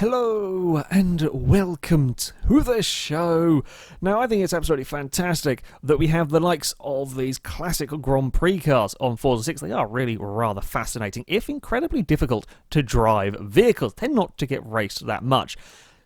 Hello and welcome to the show. Now, I think it's absolutely fantastic that we have the likes of these classic Grand Prix cars on Forza 6. They are really rather fascinating, if incredibly difficult to drive vehicles. Tend not to get raced that much.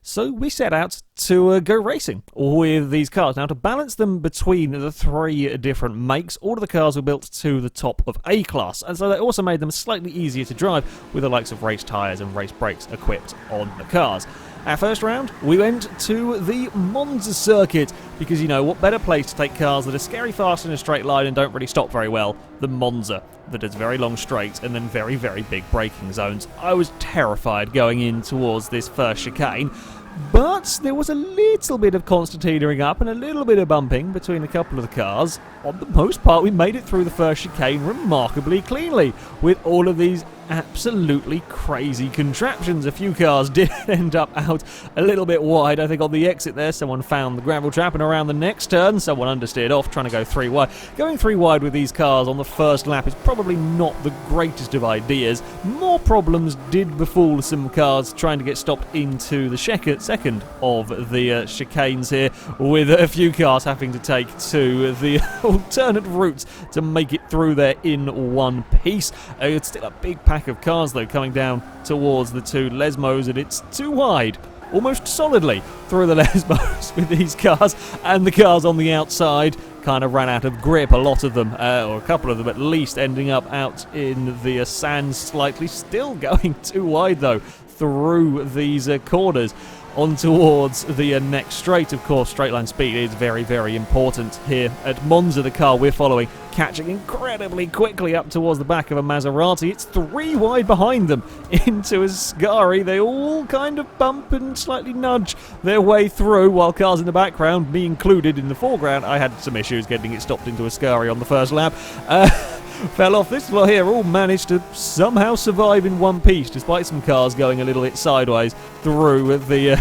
So we set out to go racing with these cars. Now, to balance them between the three different makes, all of the cars were built to the top of A class, and so that also made them slightly easier to drive with the likes of race tyres and race brakes equipped on the cars. Our first round, we went to the Monza circuit, because you know, what better place to take cars that are scary fast in a straight line and don't really stop very well than Monza, that has very long straights and then very, very big braking zones. I was terrified going in towards this first chicane, but there was a little bit of constant teetering up and a little bit of bumping between a couple of the cars. On the most part, we made it through the first chicane remarkably cleanly, with all of these absolutely crazy contraptions. A few cars did end up out a little bit wide. I think on the exit there, someone found the gravel trap, and around the next turn, someone understeered off, trying to go 3 wide. Going 3 wide with these cars on the first lap is probably not the greatest of ideas. More problems did befall some cars trying to get stopped into the second of the chicanes here, with a few cars having to take to the alternate routes to make it through there in one piece. It's still a big pack of cars though coming down towards the two Lesmos, and it's too wide almost solidly through the Lesmos with these cars, and the cars on the outside kind of ran out of grip, a lot of them, or a couple of them at least, ending up out in the sand slightly, still going too wide though through these corners on towards the next straight. Of course, straight line speed is very, very important here at Monza. The car we're following catching incredibly quickly up towards the back of a Maserati. It's 3 wide behind them into a Ascari. They all kind of bump and slightly nudge their way through, while cars in the background, me included in the foreground, I had some issues getting it stopped into a Ascari on the first lap. Fell off. This lot here all managed to somehow survive in one piece, despite some cars going a little bit sideways through the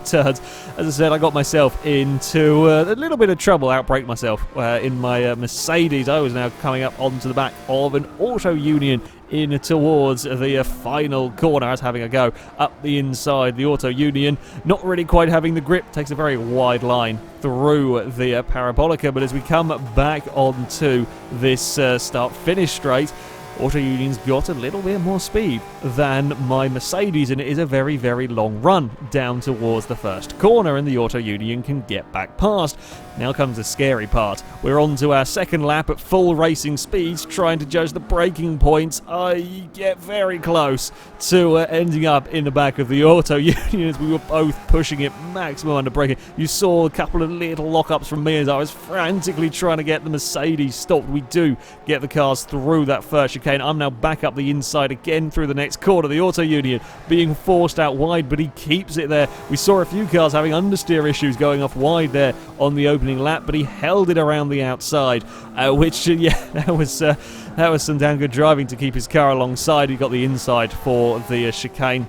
turns. As I said, I got myself into a little bit of trouble, outbraked myself in my Mercedes. I was now coming up onto the back of an Auto Union in towards the final corner. I was having a go up the inside. The Auto Union not really quite having the grip, takes a very wide line through the Parabolica, but as we come back onto this start-finish straight, Auto Union's got a little bit more speed than my Mercedes, and it is a very, very long run down towards the first corner, and the Auto Union can get back past. Now comes the scary part. We're on to our second lap at full racing speeds, trying to judge the braking points. I get very close to ending up in the back of the Auto Union as we were both pushing it maximum under braking. You saw a couple of little lockups from me as I was frantically trying to get the Mercedes stopped. We do get the cars through that first chicane. I'm now back up the inside again through the next corner. The Auto Union being forced out wide, but he keeps it there. We saw a few cars having understeer issues going off wide there on the opening lap, but he held it around the outside, which that was some damn good driving to keep his car alongside. He got the inside for the chicane.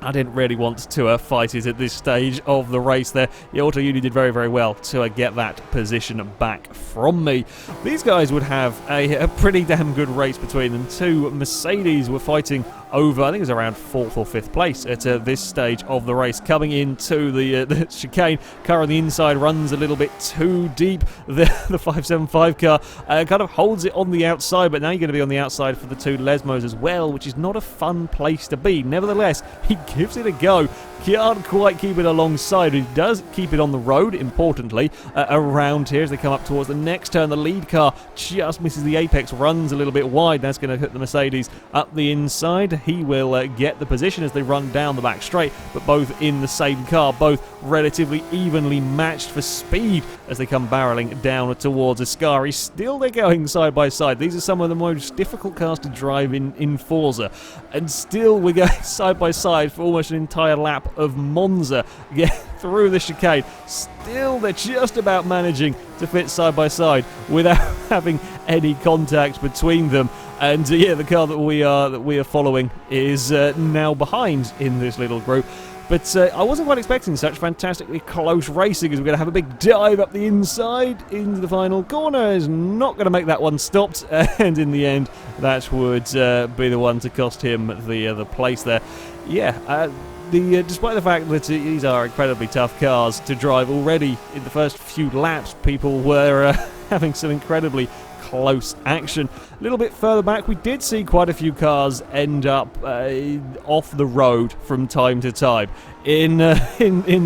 I didn't really want to fight it at this stage of the race there. The Auto Union did very, very well to get that position back from me. These guys would have a pretty damn good race between them. 2 Mercedes were fighting over, I think it was around 4th or 5th place at this stage of the race. Coming into the chicane, car on the inside runs a little bit too deep. The 575 car kind of holds it on the outside, but now you're going to be on the outside for the 2 Lesmos as well, which is not a fun place to be. Nevertheless, he gives it a go. Can't quite keep it alongside. He does keep it on the road, importantly, around here as they come up towards the next turn. The lead car just misses the apex, runs a little bit wide. That's going to hit the Mercedes up the inside. He will get the position as they run down the back straight, but both in the same car, both relatively evenly matched for speed as they come barreling down towards Ascari. Still, they're going side by side. These are some of the most difficult cars to drive in Forza, and still we're going side by side for almost an entire lap of Monza. Get through the chicane. Still, they're just about managing to fit side by side without having any contact between them. And the car that we are following is now behind in this little group. But I wasn't quite expecting such fantastically close racing, as we're going to have a big dive up the inside into the final corner. Is not going to make that one stopped, and in the end, that would be the one to cost him the place there. despite the fact that these are incredibly tough cars to drive, already in the first few laps, people were having some incredibly close action. A little bit further back, we did see quite a few cars end up off the road from time to time in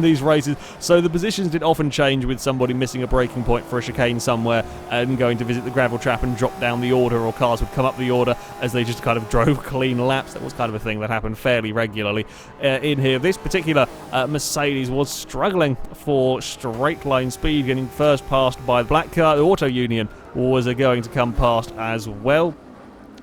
these races. So the positions did often change, with somebody missing a braking point for a chicane somewhere and going to visit the gravel trap and drop down the order, or cars would come up the order as they just kind of drove clean laps. That was kind of a thing that happened fairly regularly in here. This particular Mercedes was struggling for straight line speed, getting first passed by the black car. The Auto Union was going to come past as well,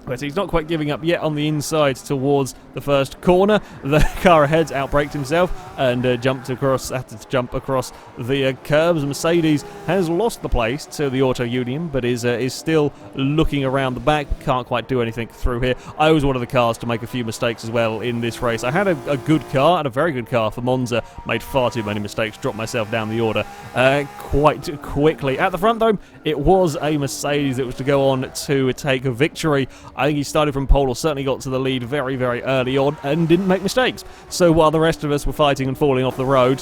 but he's not quite giving up yet on the inside towards the first corner. The car ahead's outbraked himself and had to jump across the curbs. Mercedes has lost the place to the Auto Union, but is still looking around the back. Can't quite do anything through here. I was one of the cars to make a few mistakes as well in this race. I had a good car, and a very good car for Monza. Made far too many mistakes, dropped myself down the order quite quickly. At the front, though, it was a Mercedes that was to go on to take a victory. I think he started from pole, or certainly got to the lead very, very early on, and didn't make mistakes. So while the rest of us were fighting and falling off the road,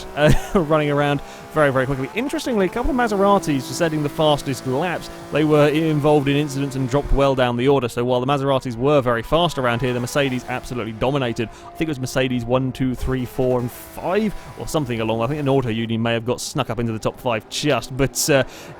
running around very, very quickly. Interestingly, a couple of Maseratis were setting the fastest laps. They were involved in incidents and dropped well down the order. So while the Maseratis were very fast around here, the Mercedes absolutely dominated. I think it was Mercedes 1, 2, 3, 4, and 5, or something along. I think an Auto Union may have got snuck up into the top 5 just. But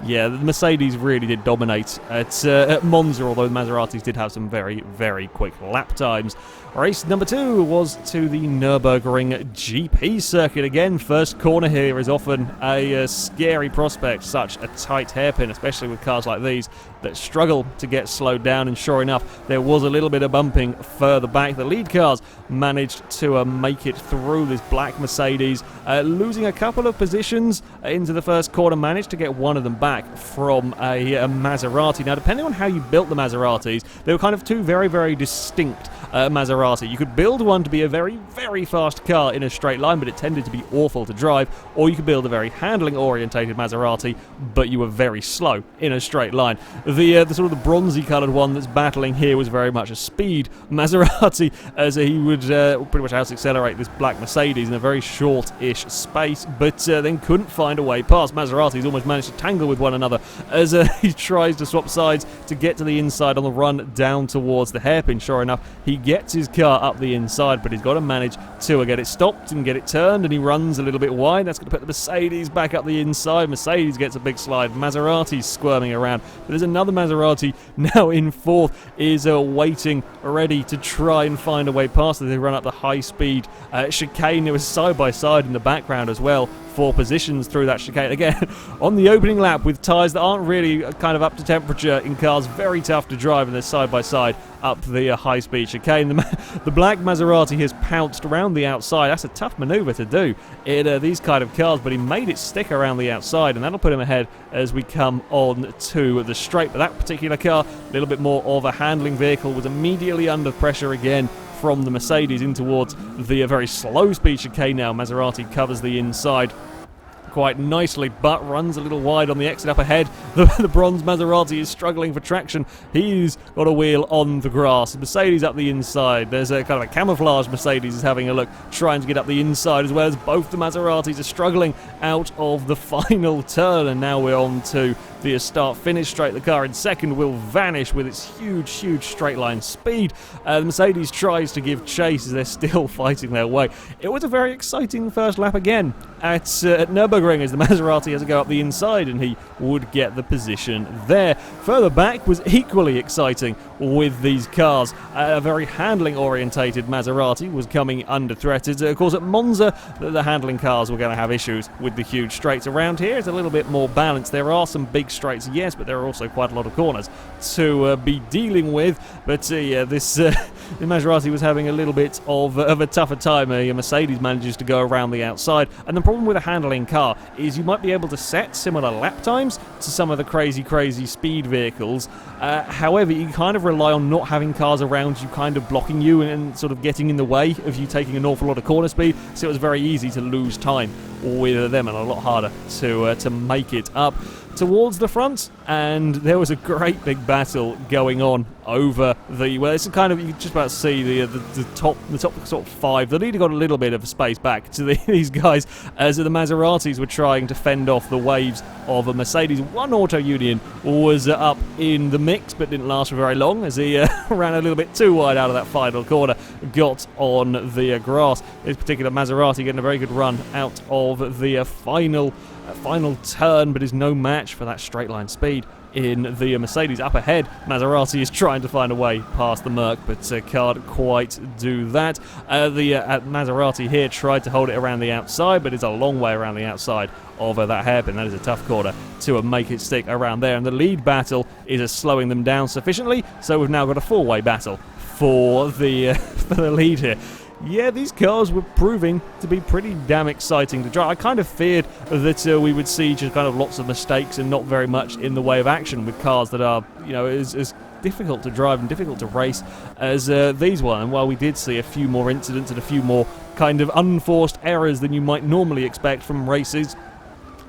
yeah, the Mercedes really did dominate at Monza, although the Maseratis did have some very, very quick lap times. Race number 2 was to the Nürburgring GP circuit. Again, first corner here is often a scary prospect, such a tight hairpin, especially with cars like these that struggle to get slowed down. And sure enough, there was a little bit of bumping further back. The lead cars managed to make it through this black Mercedes, losing a couple of positions into the first corner, managed to get one of them back from a Maserati. Now, depending on how you built the Maseratis, they were kind of two very, very distinct Maserati. You could build one to be a very, very fast car in a straight line, but it tended to be awful to drive, or you could build a very handling-orientated Maserati, but you were very slow in a straight line. The sort of the bronzy-coloured one that's battling here was very much a speed Maserati, as he would pretty much out-accelerate this black Mercedes in a very short-ish space, but then couldn't find a way past. Maseratis almost managed to tangle with one another as he tries to swap sides to get to the inside on the run down towards the hairpin. Sure enough, he gets his car up the inside, but he's got to manage to get it stopped and get it turned, and he runs a little bit wide. That's going to put the Mercedes back up the inside. Mercedes gets a big slide. Maserati's squirming around, but there's another Maserati now in fourth, is waiting, ready to try and find a way past as they run up the high-speed chicane. There was side-by-side in the background as well, 4 positions through that chicane. Again, on the opening lap with tyres that aren't really kind of up to temperature in cars, very tough to drive, and they're side-by-side up the high-speed chicane. The black Maserati has pounced around the outside. That's a tough manoeuvre to do in these kind of cars, but he made it stick around the outside, and that'll put him ahead as we come on to the straight. But that particular car, a little bit more of a handling vehicle, was immediately under pressure again from the Mercedes in towards the very slow-speed chicane now. Maserati covers the inside quite nicely, but runs a little wide on the exit up ahead. The bronze Maserati is struggling for traction. He's got a wheel on the grass. Mercedes up the inside. There's a kind of a camouflage Mercedes is having a look, trying to get up the inside, as well as both the Maseratis are struggling out of the final turn. And now we're on to the start-finish straight. The car in second will vanish with its huge, huge straight-line speed. The Mercedes tries to give chase as they're still fighting their way. It was a very exciting first lap again at Nürburgring, as the Maserati has to go up the inside, and he would get the position there. Further back was equally exciting with these cars. A very handling-orientated Maserati was coming under threat. Of course, at Monza, the handling cars were going to have issues with the huge straights. Around here, it's a little bit more balanced. There are some big straights, yes, but there are also quite a lot of corners to be dealing with. But yeah, this Maserati was having a little bit of a tougher time. Mercedes manages to go around the outside, and the problem with a handling car is you might be able to set similar lap times to some of the crazy speed vehicles. However, you kind of rely on not having cars around you kind of blocking you and sort of getting in the way of you taking an awful lot of corner speed, so it was very easy to lose time with them, and a lot harder to make it up towards the front. And there was a great big battle going on over the, well, it's kind of, you can just about see the top sort of five. The leader got a little bit of space back to these guys as the Maseratis were trying to fend off the waves of a Mercedes. One Auto Union was up in the mix, but didn't last for very long as he ran a little bit too wide out of that final corner, got on the grass. This particular Maserati getting a very good run out of the final turn, but is no match for that straight line speed in the Mercedes. Up ahead, Maserati is trying to find a way past the Merc, but can't quite do that. The Maserati here tried to hold it around the outside, but it's a long way around the outside of that hairpin. That is a tough corner to make it stick around there, and the lead battle is slowing them down sufficiently, so we've now got a four-way battle for the lead here. Yeah, these cars were proving to be pretty damn exciting to drive. I kind of feared that we would see just kind of lots of mistakes and not very much in the way of action with cars that are, you know, as difficult to drive and difficult to race as these were. And while we did see a few more incidents and a few more kind of unforced errors than you might normally expect from races,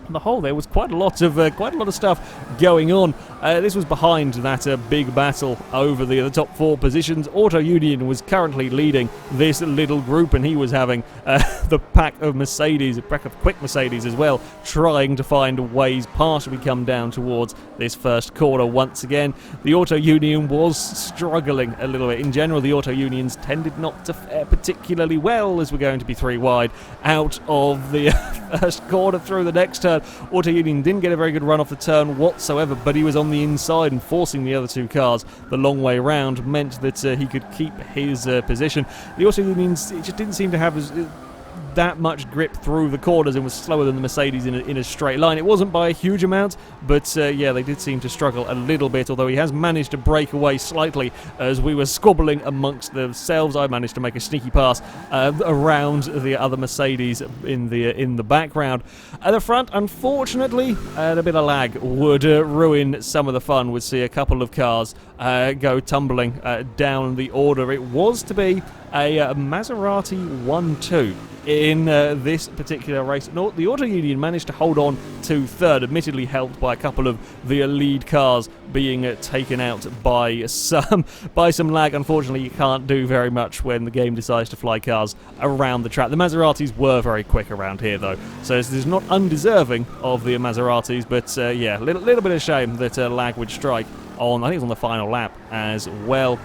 on the whole, there was quite a lot of stuff going on. This was behind that big battle over the top four positions. Auto Union was currently leading this little group, and he was having the pack of Mercedes, a pack of quick Mercedes as well, trying to find ways past. We come down towards this first corner once again. The Auto Union was struggling a little bit. In general, the Auto Unions tended not to fare particularly well as we're going to be three wide out of the first corner through the next turn. Auto Union didn't get a very good run off the turn whatsoever, but he was on the inside, and forcing the other two cars the long way round meant that he could keep his position. The Auto Unions, it just didn't seem to have that much grip through the corners and was slower than the Mercedes in a straight line. It wasn't by a huge amount, but yeah, they did seem to struggle a little bit, although he has managed to break away slightly as we were squabbling amongst themselves. I managed to make a sneaky pass around the other Mercedes in the background. At the front, unfortunately, a bit of lag would ruin some of the fun. We'd see a couple of cars go tumbling down the order. It was to be a Maserati 1-2 in this particular race. The Auto Union managed to hold on to third, admittedly helped by a couple of the lead cars being taken out by some lag. Unfortunately, you can't do very much when the game decides to fly cars around the track. The Maseratis were very quick around here, though, so this is not undeserving of the Maseratis, but yeah, a little bit of shame that lag would strike on, I think it was on the final lap as well.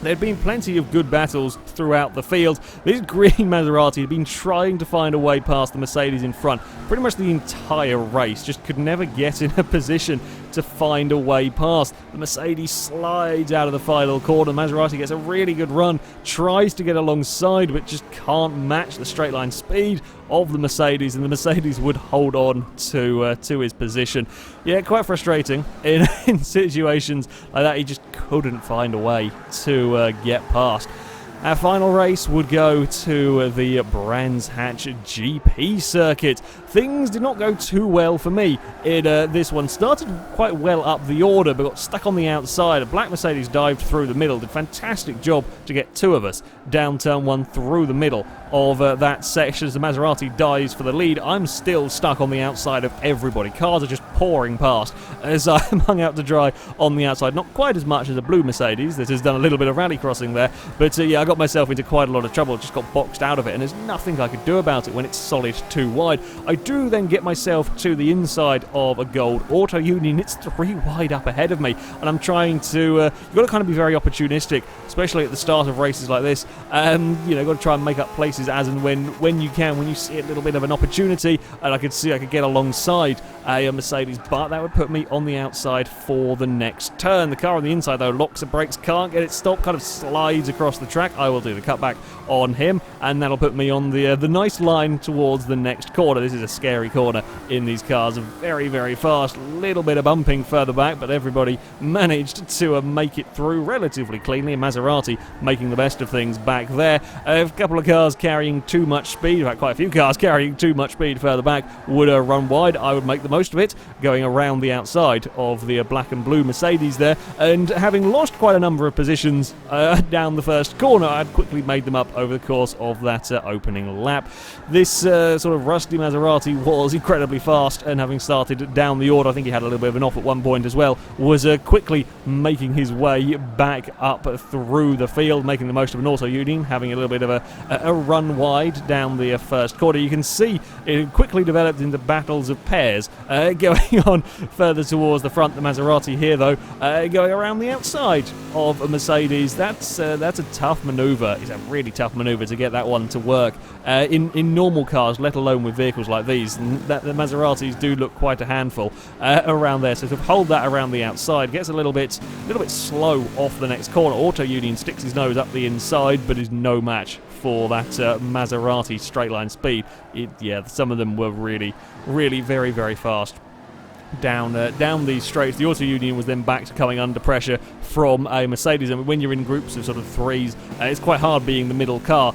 There had been plenty of good battles throughout the field. This green Maserati had been trying to find a way past the Mercedes in front pretty much the entire race, just could never get in a position to find a way past. The Mercedes slides out of the final corner. Maserati gets a really good run, tries to get alongside, but just can't match the straight line speed of the Mercedes, and the Mercedes would hold on to his position. Yeah, quite frustrating in situations like that. He just couldn't find a way to get past. Our final race would go to the Brands Hatch GP circuit. Things did not go too well for me in this one. Started quite well up the order, but got stuck on the outside. A black Mercedes dived through the middle. Did a fantastic job to get two of us down turn one through the middle of that section as the Maserati dives for the lead. I'm still stuck on the outside of everybody. Cars are just pouring past as I'm hung out to dry on the outside. Not quite as much as a blue Mercedes that has done a little bit of rally crossing there, but yeah, I got myself into quite a lot of trouble. Just got boxed out of it, and there's nothing I could do about it when it's solid too wide. I do then get myself to the inside of a gold Auto Union. It's three wide up ahead of me, and I'm trying to you've got to kind of be very opportunistic, especially at the start of races like this. You know, got to try and make up places as and when you can, when you see a little bit of an opportunity. And I could see I could get alongside a Mercedes, but that would put me on the outside for the next turn. The car on the inside, though, locks the brakes, can't get it stopped, kind of slides across the track. I will do the cutback on him, and that'll put me on the nice line towards the next corner. This is a scary corner in these cars, very, very fast, little bit of bumping further back, but everybody managed to make it through relatively cleanly. Maserati making the best of things back there. A couple of cars carrying too much speed, in fact quite a few cars carrying too much speed further back would run wide. I would make the most of it, going around the outside of the black and blue Mercedes there, and having lost quite a number of positions down the first corner, had quickly made them up over the course of that opening lap. This sort of rusty Maserati was incredibly fast, and having started down the order, I think he had a little bit of an off at one point as well, was quickly making his way back up through the field, making the most of an auto union, having a little bit of a run wide down the first quarter. You can see it quickly developed into battles of pairs, going on further towards the front. The Maserati here, though, going around the outside of a Mercedes. That's a tough manoeuvre. It's a really tough manoeuvre to get that one to work in normal cars, let alone with vehicles like these. The Maseratis do look quite a handful around there. So to hold that around the outside gets a little bit slow off the next corner. Auto Union sticks his nose up the inside, but is no match for that Maserati straight line speed. Some of them were really, really very, very fast down these straights. The Auto Union was then back to coming under pressure from a Mercedes, and when you're in groups of sort of threes, it's quite hard being the middle car,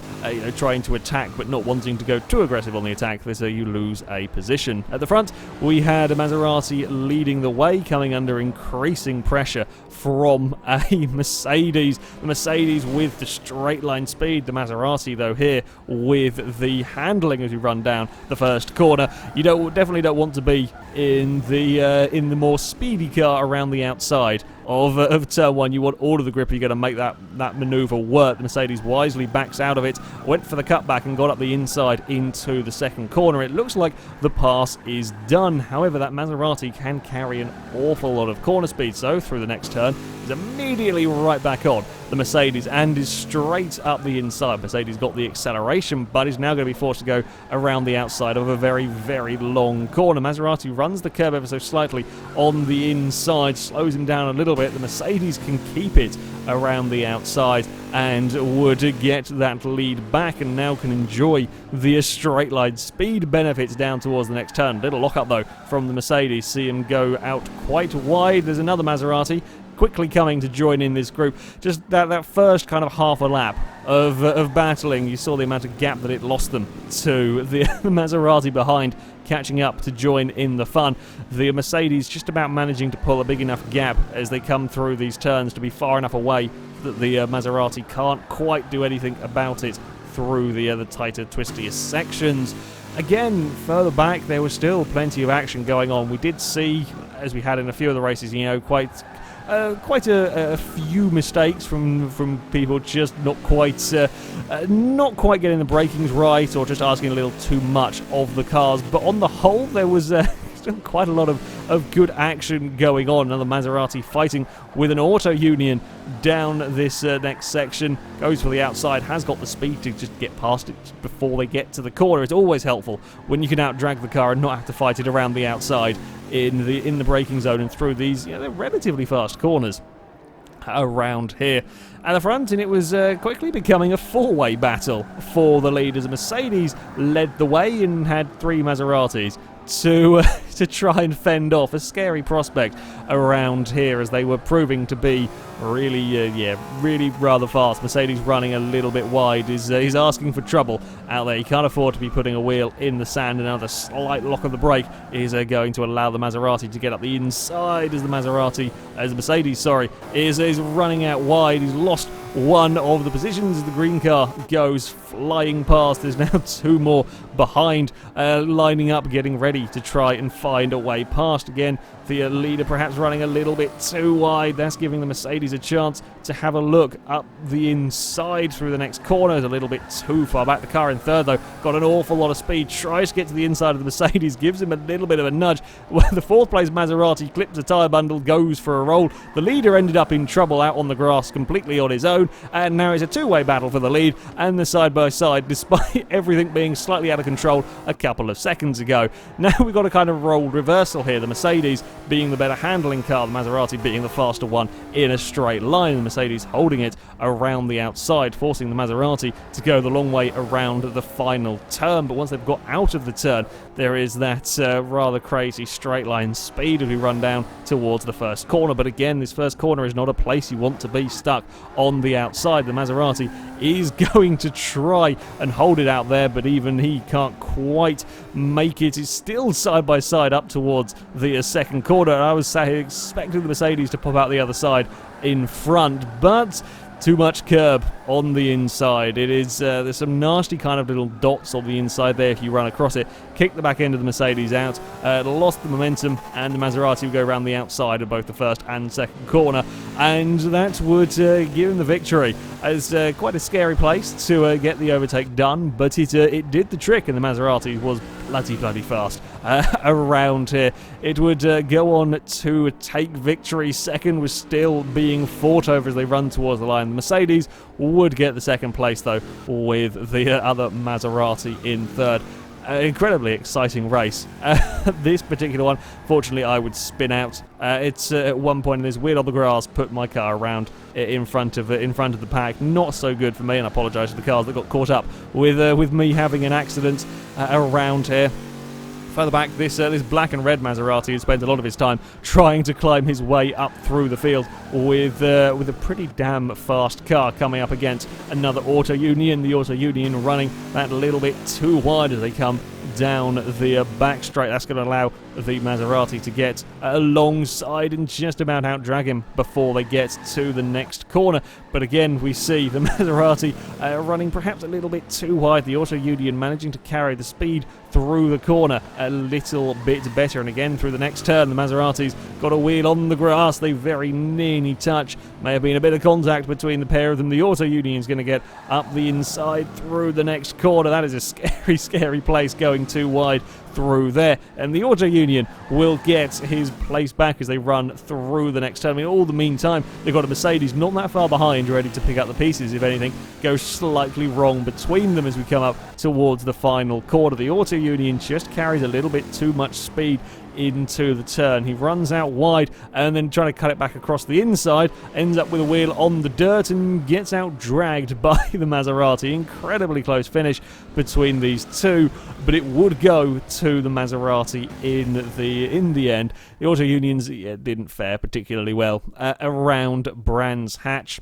trying to attack but not wanting to go too aggressive on the attack, so you lose a position. At the front, we had a Maserati leading the way, coming under increasing pressure from a Mercedes. The Mercedes with the straight line speed, the Maserati though here with the handling as we run down the first corner. You definitely don't want to be in the more speedy car around the outside of turn one. You want all of the grip. You're going to make that manoeuvre work. The Mercedes wisely backs out of it, went for the cutback and got up the inside into the second corner. It looks like the pass is done. However, that Maserati can carry an awful lot of corner speed, so through the next turn is immediately right back on the Mercedes and is straight up the inside. Mercedes got the acceleration, but is now going to be forced to go around the outside of a very, very long corner. Maserati runs the curve ever so slightly on the inside, slows him down a little bit. The Mercedes can keep it around the outside and would get that lead back, and now can enjoy the straight line speed benefits down towards the next turn. Little lock up though from the Mercedes, see him go out quite wide. There's another Maserati quickly coming to join in this group. Just that first kind of half a lap of battling, you saw the amount of gap that it lost them to the Maserati behind catching up to join in the fun. The Mercedes just about managing to pull a big enough gap as they come through these turns to be far enough away that the Maserati can't quite do anything about it through the tighter, twistier sections. Again, further back, there was still plenty of action going on. We did see, as we had in a few of the races, quite a few mistakes from people just not quite getting the brakings right, or just asking a little too much of the cars. But on the whole, there was still quite a lot of good action going on. Another Maserati fighting with an Auto Union down this next section. Goes for the outside, has got the speed to just get past it before they get to the corner. It's always helpful when you can out-drag the car and not have to fight it around the outside in the braking zone and through these they're relatively fast corners around here at the front. And it was quickly becoming a four-way battle for the leaders. Mercedes led the way and had three Maseratis to try and fend off a scary prospect around here, as they were proving to be really rather fast. Mercedes running a little bit wide is asking for trouble out there. He can't afford to be putting a wheel in the sand. Another slight lock of the brake is going to allow the Maserati to get up the inside as the Mercedes is running out wide. He's lost one of the positions as the green car goes flying past. There's now two more behind, lining up, getting ready to try and find a way past. Again, the leader perhaps running a little bit too wide. That's giving the Mercedes a chance to have a look up the inside through the next corner. It's a little bit too far back. The car in third, though, got an awful lot of speed. Tries to get to the inside of the Mercedes, gives him a little bit of a nudge. Well, the fourth place Maserati clips a tyre bundle, goes for a roll. The leader ended up in trouble out on the grass completely on his own, and now it's a two-way battle for the lead and the side-by-side, despite everything being slightly out of control a couple of seconds ago. Now we've got a kind of role reversal here. The Mercedes being the better handling car, the Maserati being the faster one in a straight line. The Mercedes holding it around the outside, forcing the Maserati to go the long way around the final turn. But once they've got out of the turn, there is that rather crazy straight line speed as we run down towards the first corner. But again, this first corner is not a place you want to be stuck on the outside. The Maserati is going to try and hold it out there, but even he can't quite make it. It's still side by side up towards the second corner. I was expecting the Mercedes to pop out the other side in front, but too much curb on the inside. It is there's some nasty kind of little dots on the inside there if you run across it. Kick the back end of the Mercedes out, lost the momentum, and the Maserati would go around the outside of both the first and second corner, and that would give him the victory. It's quite a scary place to get the overtake done, but it did the trick, and the Maserati was bloody fast around here. It would go on to take victory. Second was still being fought over as they run towards the line. The Mercedes would get the second place, though, with the other Maserati in third. Incredibly exciting race. This particular one, fortunately, I would spin out. It's at one point in this weird on the grass, put my car around in front of the pack. Not so good for me, and I apologise to the cars that got caught up with me having an accident around here. Further back, this black and red Maserati has spent a lot of his time trying to climb his way up through the field with a pretty damn fast car coming up against another Auto Union. The Auto Union running that a little bit too wide as they come down the back straight. That's going to allow the Maserati to get alongside and just about out-drag him before they get to the next corner. But again, we see the Maserati running perhaps a little bit too wide. The Auto Union managing to carry the speed through the corner a little bit better. And again, through the next turn, the Maserati's got a wheel on the grass. They very nearly touch. May have been a bit of contact between the pair of them. The Auto Union's going to get up the inside through the next corner. That is a scary place, going too wide through there, and the Auto Union will get his place back as they run through the next turn. I mean, all the meantime, they've got a Mercedes not that far behind, ready to pick up the pieces if anything goes slightly wrong between them as we come up towards the final corner. The Auto Union just carries a little bit too much speed into the turn. He runs out wide and then trying to cut it back across the inside, ends up with a wheel on the dirt and gets out dragged by the Maserati. Incredibly close finish between these two, but it would go to the Maserati in the end. The Auto Unions didn't fare particularly well around Brands Hatch.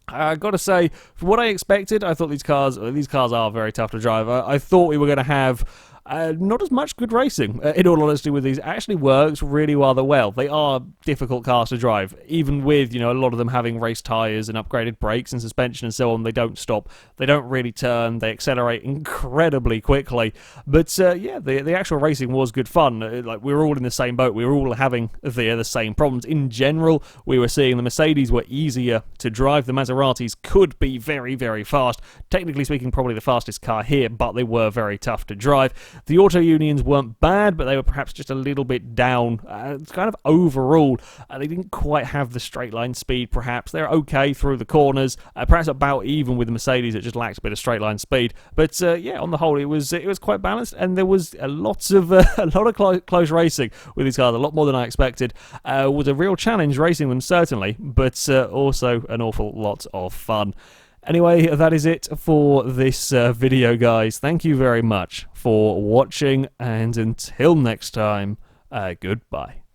I got to say, for what I expected, I thought these cars are very tough to drive. I thought we were going to have not as much good racing, in all honesty, with these. It actually works really rather well. They are difficult cars to drive, even with, a lot of them having race tyres and upgraded brakes and suspension and so on. They don't stop. They don't really turn. They accelerate incredibly quickly. But, the actual racing was good fun. We were all in the same boat. We were all having the same problems. In general, we were seeing the Mercedes were easier to drive. The Maseratis could be very, very fast. Technically speaking, probably the fastest car here, but they were very tough to drive. The Auto Unions weren't bad, but they were perhaps just a little bit down. Kind of overall, they didn't quite have the straight line speed, perhaps. They're okay through the corners, perhaps about even with the Mercedes. It just lacked a bit of straight line speed. But on the whole, it was quite balanced, and there was a lot of close racing with these cars, a lot more than I expected. Was a real challenge racing them, certainly, but also an awful lot of fun. Anyway, that is it for this video, guys. Thank you very much for watching, and until next time, goodbye.